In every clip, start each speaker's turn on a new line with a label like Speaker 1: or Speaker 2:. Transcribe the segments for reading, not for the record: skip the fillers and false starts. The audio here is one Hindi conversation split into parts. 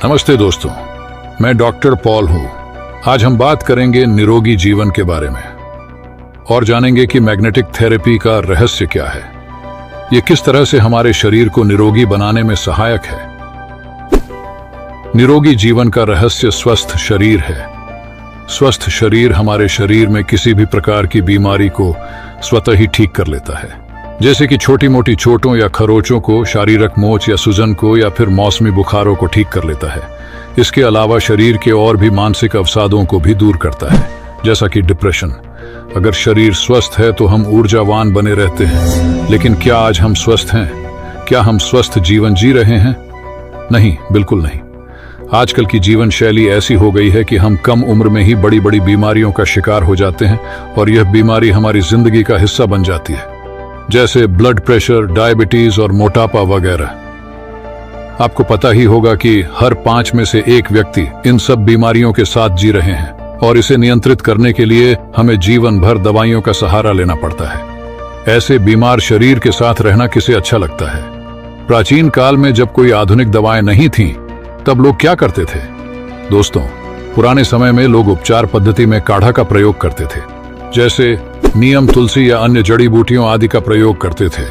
Speaker 1: नमस्ते दोस्तों, मैं डॉक्टर पॉल हूँ। आज हम बात करेंगे निरोगी जीवन के बारे में और जानेंगे कि मैग्नेटिक थेरेपी का रहस्य क्या है। ये किस तरह से हमारे शरीर को निरोगी बनाने में सहायक है। निरोगी जीवन का रहस्य स्वस्थ शरीर है। स्वस्थ शरीर हमारे शरीर में किसी भी प्रकार की बीमारी को स्वतः ही ठीक कर लेता है, जैसे कि छोटी मोटी चोटों या खरोचों को, शारीरिक मोच या सूजन को, या फिर मौसमी बुखारों को ठीक कर लेता है। इसके अलावा शरीर के और भी मानसिक अवसादों को भी दूर करता है, जैसा कि डिप्रेशन। अगर शरीर स्वस्थ है तो हम ऊर्जावान बने रहते हैं। लेकिन क्या आज हम स्वस्थ हैं? क्या हम स्वस्थ जीवन जी रहे हैं? नहीं, बिल्कुल नहीं। आजकल की जीवन शैली ऐसी हो गई है कि हम कम उम्र में ही बड़ी बड़ी बीमारियों का शिकार हो जाते हैं और यह बीमारी हमारी जिंदगी का हिस्सा बन जाती है, जैसे ब्लड प्रेशर, डायबिटीज और मोटापा वगैरह। आपको पता ही होगा कि हर 5 में से 1 व्यक्ति इन सब बीमारियों के साथ जी रहे हैं और इसे नियंत्रित करने के लिए हमें जीवन भर दवाइयों का सहारा लेना पड़ता है। ऐसे बीमार शरीर के साथ रहना किसे अच्छा लगता है? प्राचीन काल में जब कोई आधुनिक दवाएं नहीं थीं, तब लोग क्या करते थे? दोस्तों, पुराने समय में लोग उपचार पद्धति में काढ़ा का प्रयोग करते थे, जैसे नीम, तुलसी या अन्य जड़ी बूटियों आदि का प्रयोग करते थे।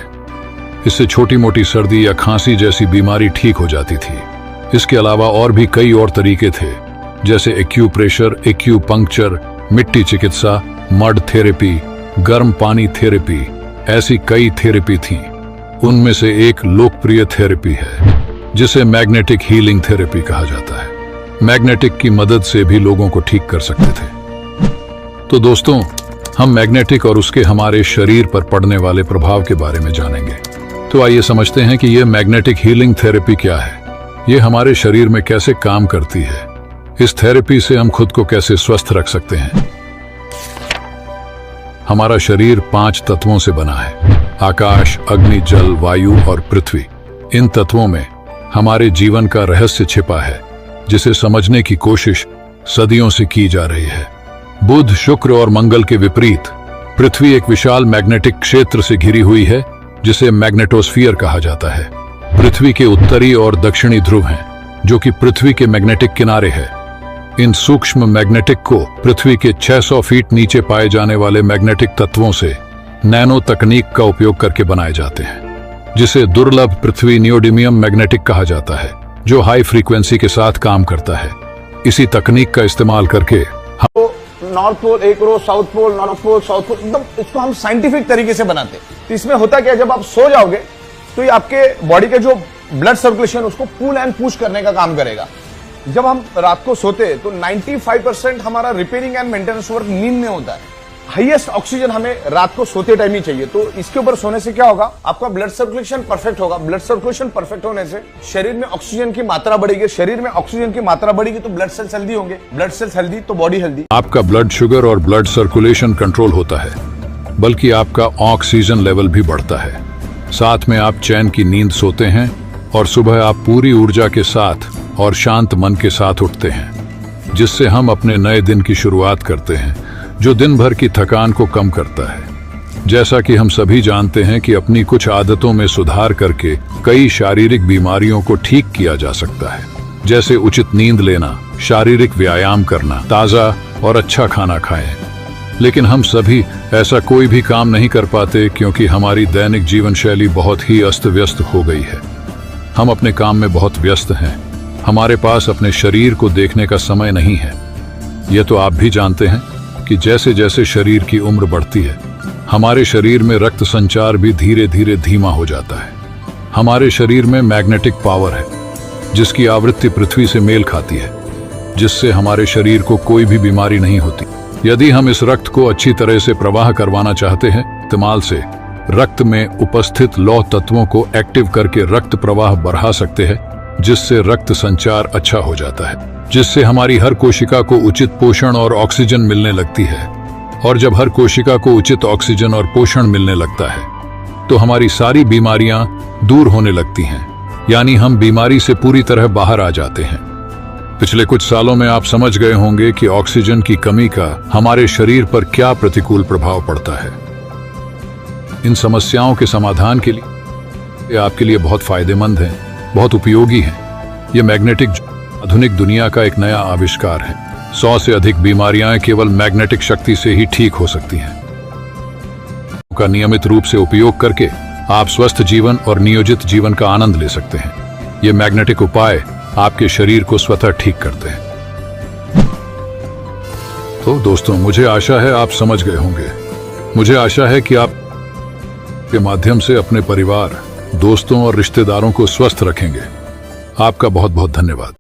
Speaker 1: इससे छोटी मोटी सर्दी या खांसी जैसी बीमारी ठीक हो जाती थी। इसके अलावा और भी कई और तरीके थे, जैसे एक्यूप्रेशर, एक्यूपंक्चर, मिट्टी चिकित्सा, मड थेरेपी, गर्म पानी थेरेपी। ऐसी कई थेरेपी थीं। उनमें से एक लोकप्रिय थेरेपी है जिसे मैग्नेटिक हीलिंग थेरेपी कहा जाता है। मैग्नेटिक की मदद से भी लोगों को ठीक कर सकते थे। तो दोस्तों, हम मैग्नेटिक और उसके हमारे शरीर पर पड़ने वाले प्रभाव के बारे में जानेंगे। तो आइए समझते हैं कि यह मैग्नेटिक हीलिंग थेरेपी क्या है, यह हमारे शरीर में कैसे काम करती है, इस थेरेपी से हम खुद को कैसे स्वस्थ रख सकते हैं। हमारा शरीर 5 तत्वों से बना है: आकाश, अग्नि, जल, वायु और पृथ्वी। इन तत्वों में हमारे जीवन का रहस्य छिपा है, जिसे समझने की कोशिश सदियों से की जा रही है। बुध, शुक्र और मंगल के विपरीत पृथ्वी एक विशाल मैग्नेटिक क्षेत्र से घिरी हुई है, जिसे मैग्नेटोस्फीयर कहा जाता है। पृथ्वी के उत्तरी और दक्षिणी ध्रुव हैं, जो कि पृथ्वी के मैग्नेटिक किनारे है। इन सूक्ष्म मैग्नेटिक को पृथ्वी के 600 फीट नीचे पाए जाने वाले मैग्नेटिक तत्वों से नैनो तकनीक का उपयोग करके बनाए जाते हैं, जिसे दुर्लभ पृथ्वी नियोडिमियम मैग्नेटिक कहा जाता है, जो हाई फ्रीक्वेंसी के साथ काम करता है। इसी तकनीक का इस्तेमाल करके
Speaker 2: नॉर्थ पोल एक रो, south pole, north pole, south pole, एकदम इसको हम साइंटिफिक तरीके से बनाते हैं। तो इसमें होता क्या है, जब आप सो जाओगे तो ये आपके बॉडी के जो ब्लड सर्कुलेशन उसको पुल एंड पुश करने का काम करेगा। जब हम रात को सोते हैं तो 95% हमारा रिपेयरिंग एंड मेंटेनेंस वर्क नींद में होता है। हाईएस्ट ऑक्सीजन हमें रात को सोते टाइम ही चाहिए। तो इसके ऊपर सोने से क्या होगा, आपका ब्लड सर्कुलेशन परफेक्ट होगा। ब्लड सर्कुलेशन परफेक्ट होने से शरीर में ऑक्सीजन की मात्रा बढ़ेगी। शरीर में ऑक्सीजन की मात्रा बढ़ेगी तो ब्लड सेल्स हेल्दी होंगे। ब्लड सेल्स हेल्दी तो बॉडी हेल्दी।
Speaker 1: आपका ब्लड शुगर और ब्लड सर्कुलेशन कंट्रोल होता है, बल्कि आपका ऑक्सीजन लेवल भी बढ़ता है। साथ में आप चैन की नींद सोते हैं और सुबह आप पूरी ऊर्जा के साथ और शांत मन के साथ उठते हैं, जिससे हम अपने नए दिन की शुरुआत करते हैं, जो दिन भर की थकान को कम करता है। जैसा कि हम सभी जानते हैं कि अपनी कुछ आदतों में सुधार करके कई शारीरिक बीमारियों को ठीक किया जा सकता है, जैसे उचित नींद लेना, शारीरिक व्यायाम करना, ताज़ा और अच्छा खाना खाएं। लेकिन हम सभी ऐसा कोई भी काम नहीं कर पाते, क्योंकि हमारी दैनिक जीवन शैली बहुत ही अस्त व्यस्त हो गई है। हम अपने काम में बहुत व्यस्त हैं। हमारे पास अपने शरीर को देखने का समय नहीं है। यह तो आप भी जानते हैं कि जैसे जैसे शरीर की उम्र बढ़ती है, हमारे शरीर में रक्त संचार भी धीरे धीरे धीमा हो जाता है। हमारे शरीर में मैग्नेटिक पावर है, जिसकी आवृत्ति पृथ्वी से मेल खाती है, जिससे हमारे शरीर को कोई भी बीमारी नहीं होती। यदि हम इस रक्त को अच्छी तरह से प्रवाह करवाना चाहते हैं, इस्तेमाल से रक्त में उपस्थित लौह तत्वों को एक्टिव करके रक्त प्रवाह बढ़ा सकते हैं, जिससे रक्त संचार अच्छा हो जाता है, जिससे हमारी हर कोशिका को उचित पोषण और ऑक्सीजन मिलने लगती है। और जब हर कोशिका को उचित ऑक्सीजन और पोषण मिलने लगता है, तो हमारी सारी बीमारियां दूर होने लगती हैं, यानी हम बीमारी से पूरी तरह बाहर आ जाते हैं। पिछले कुछ सालों में आप समझ गए होंगे कि ऑक्सीजन की कमी का हमारे शरीर पर क्या प्रतिकूल प्रभाव पड़ता है। इन समस्याओं के समाधान के लिए ये आपके लिए बहुत फायदेमंद है, बहुत उपयोगी है। ये मैग्नेटिक आधुनिक दुनिया का एक नया आविष्कार है। 100 से अधिक बीमारियां केवल मैग्नेटिक शक्ति से ही ठीक हो सकती हैं। का नियमित रूप से उपयोग करके आप स्वस्थ जीवन और नियोजित जीवन का आनंद ले सकते हैं। ये मैग्नेटिक उपाय आपके शरीर को स्वतः ठीक करते हैं। तो दोस्तों, मुझे आशा है आप समझ गए होंगे। मुझे आशा है कि आप के माध्यम से अपने परिवार, दोस्तों और रिश्तेदारों को स्वस्थ रखेंगे। आपका बहुत बहुत धन्यवाद।